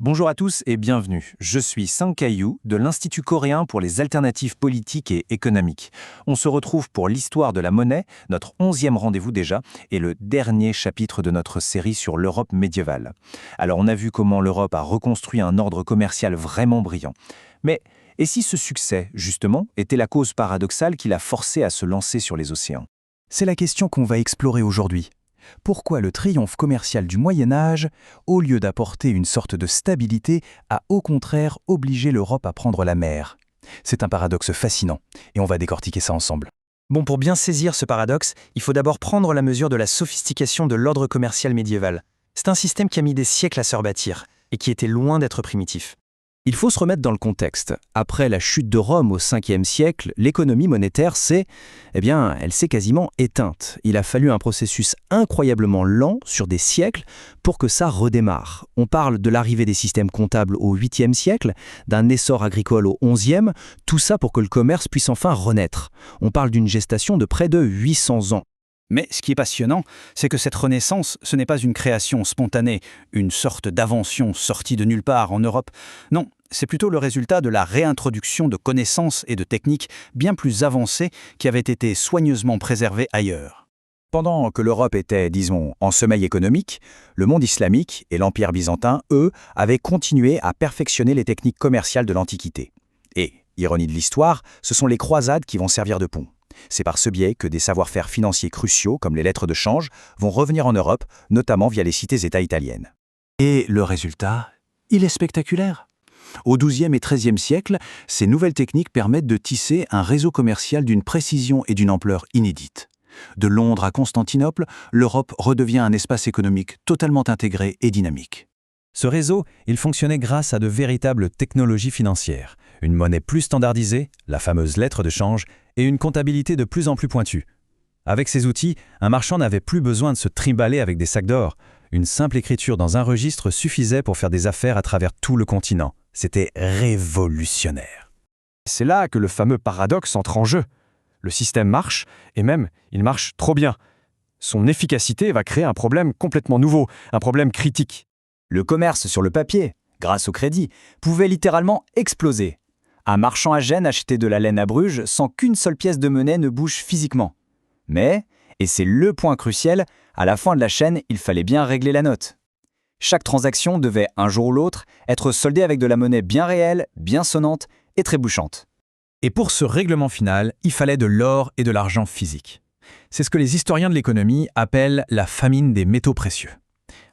Bonjour à tous et bienvenue. Je suis Sang Kaiyou de l'Institut coréen pour les alternatives politiques et économiques. On se retrouve pour l'histoire de la monnaie, notre 11e rendez-vous déjà, et le dernier chapitre de notre série sur l'Europe médiévale. Alors on a vu comment l'Europe a reconstruit un ordre commercial vraiment brillant. Mais et si ce succès, justement, était la cause paradoxale qui l'a forcé à se lancer sur les océans? C'est la question qu'on va explorer aujourd'hui. Pourquoi le triomphe commercial du Moyen-Âge, au lieu d'apporter une sorte de stabilité, a au contraire obligé l'Europe à prendre la mer? C'est un paradoxe fascinant, et on va décortiquer ça ensemble. Bon, pour bien saisir ce paradoxe, il faut d'abord prendre la mesure de la sophistication de l'ordre commercial médiéval. C'est un système qui a mis des siècles à se rebâtir, et qui était loin d'être primitif. Il faut se remettre dans le contexte. Après la chute de Rome au 5e siècle, l'économie monétaire elle s'est quasiment éteinte. Il a fallu un processus incroyablement lent sur des siècles pour que ça redémarre. On parle de l'arrivée des systèmes comptables au 8e siècle, d'un essor agricole au 11e, tout ça pour que le commerce puisse enfin renaître. On parle d'une gestation de près de 800 ans. Mais ce qui est passionnant, c'est que cette renaissance, ce n'est pas une création spontanée, une sorte d'invention sortie de nulle part en Europe. Non, c'est plutôt le résultat de la réintroduction de connaissances et de techniques bien plus avancées qui avaient été soigneusement préservées ailleurs. Pendant que l'Europe était, disons, en sommeil économique, le monde islamique et l'Empire byzantin, eux, avaient continué à perfectionner les techniques commerciales de l'Antiquité. Et, ironie de l'histoire, ce sont les croisades qui vont servir de pont. C'est par ce biais que des savoir-faire financiers cruciaux, comme les lettres de change, vont revenir en Europe, notamment via les cités-États italiennes. Et le résultat, il est spectaculaire. Au XIIe et XIIIe siècle, ces nouvelles techniques permettent de tisser un réseau commercial d'une précision et d'une ampleur inédites. De Londres à Constantinople, l'Europe redevient un espace économique totalement intégré et dynamique. Ce réseau, il fonctionnait grâce à de véritables technologies financières, une monnaie plus standardisée, la fameuse lettre de change, et une comptabilité de plus en plus pointue. Avec ces outils, un marchand n'avait plus besoin de se trimballer avec des sacs d'or. Une simple écriture dans un registre suffisait pour faire des affaires à travers tout le continent. C'était révolutionnaire. C'est là que le fameux paradoxe entre en jeu. Le système marche, et même, il marche trop bien. Son efficacité va créer un problème complètement nouveau, un problème critique. Le commerce sur le papier, grâce au crédit, pouvait littéralement exploser. Un marchand à Gênes achetait de la laine à Bruges sans qu'une seule pièce de monnaie ne bouge physiquement. Mais, et c'est le point crucial, à la fin de la chaîne, il fallait bien régler la note. Chaque transaction devait, un jour ou l'autre, être soldée avec de la monnaie bien réelle, bien sonnante et trébuchante. Et pour ce règlement final, il fallait de l'or et de l'argent physique. C'est ce que les historiens de l'économie appellent la famine des métaux précieux.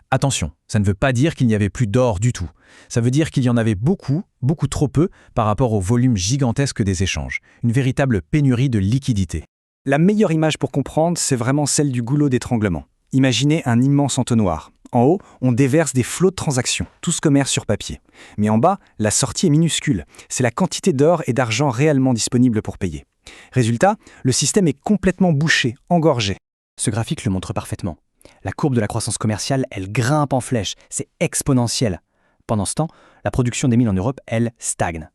Attention, ça ne veut pas dire qu'il n'y avait plus d'or du tout. Ça veut dire qu'il y en avait beaucoup, beaucoup trop peu par rapport au volume gigantesque des échanges. Une véritable pénurie de liquidités. La meilleure image pour comprendre, c'est vraiment celle du goulot d'étranglement. Imaginez un immense entonnoir. En haut, on déverse des flots de transactions, tout ce commerce sur papier. Mais en bas, la sortie est minuscule. C'est la quantité d'or et d'argent réellement disponible pour payer. Résultat, le système est complètement bouché, engorgé. Ce graphique le montre parfaitement. La courbe de la croissance commerciale, elle grimpe en flèche, c'est exponentiel. Pendant ce temps, la production des mines en Europe, elle, stagne.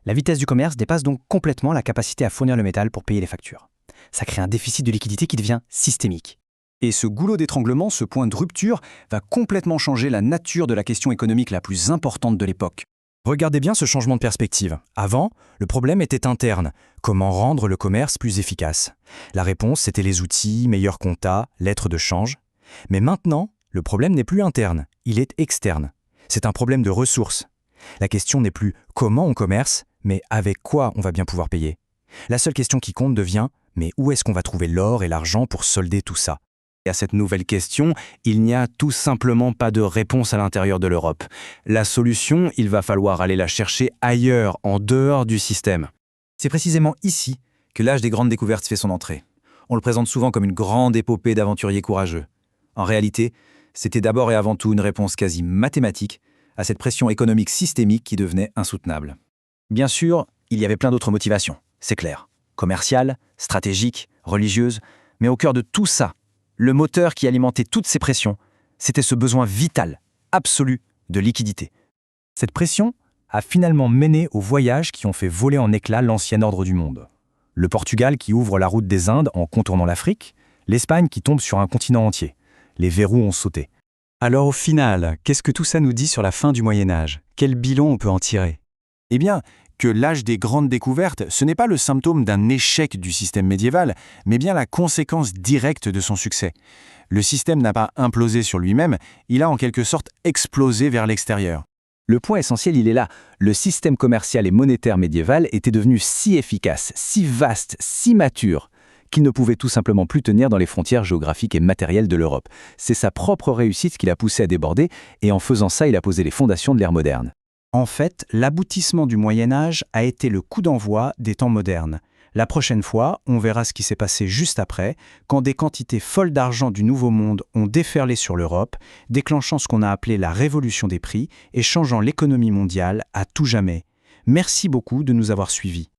La vitesse du commerce dépasse donc complètement la capacité à fournir le métal pour payer les factures. Ça crée un déficit de liquidité qui devient systémique. Et ce goulot d'étranglement, ce point de rupture, va complètement changer la nature de la question économique la plus importante de l'époque. Regardez bien ce changement de perspective. Avant, le problème était interne. Comment rendre le commerce plus efficace? La réponse, c'était les outils, meilleurs compta, lettres de change. Mais maintenant, le problème n'est plus interne, il est externe. C'est un problème de ressources. La question n'est plus comment on commerce, mais avec quoi on va bien pouvoir payer. La seule question qui compte devient mais où est-ce qu'on va trouver l'or et l'argent pour solder tout ça? Et à cette nouvelle question, il n'y a tout simplement pas de réponse à l'intérieur de l'Europe. La solution, il va falloir aller la chercher ailleurs, en dehors du système. C'est précisément ici que l'âge des grandes découvertes fait son entrée. On le présente souvent comme une grande épopée d'aventuriers courageux. En réalité, c'était d'abord et avant tout une réponse quasi mathématique à cette pression économique systémique qui devenait insoutenable. Bien sûr, il y avait plein d'autres motivations, c'est clair. Commerciales, stratégiques, religieuses, mais au cœur de tout ça, le moteur qui alimentait toutes ces pressions, c'était ce besoin vital, absolu, de liquidité. Cette pression a finalement mené aux voyages qui ont fait voler en éclats l'ancien ordre du monde. Le Portugal qui ouvre la route des Indes en contournant l'Afrique, l'Espagne qui tombe sur un continent entier. Les verrous ont sauté. Alors au final, qu'est-ce que tout ça nous dit sur la fin du Moyen Âge? Quel bilan on peut en tirer? Eh bien, que l'âge des grandes découvertes, ce n'est pas le symptôme d'un échec du système médiéval, mais bien la conséquence directe de son succès. Le système n'a pas implosé sur lui-même, il a en quelque sorte explosé vers l'extérieur. Le point essentiel, il est là. Le système commercial et monétaire médiéval était devenu si efficace, si vaste, si mature, qu'il ne pouvait tout simplement plus tenir dans les frontières géographiques et matérielles de l'Europe. C'est sa propre réussite qui l'a poussé à déborder, et en faisant ça, il a posé les fondations de l'ère moderne. En fait, l'aboutissement du Moyen Âge a été le coup d'envoi des temps modernes. La prochaine fois, on verra ce qui s'est passé juste après, quand des quantités folles d'argent du Nouveau Monde ont déferlé sur l'Europe, déclenchant ce qu'on a appelé la révolution des prix et changeant l'économie mondiale à tout jamais. Merci beaucoup de nous avoir suivis.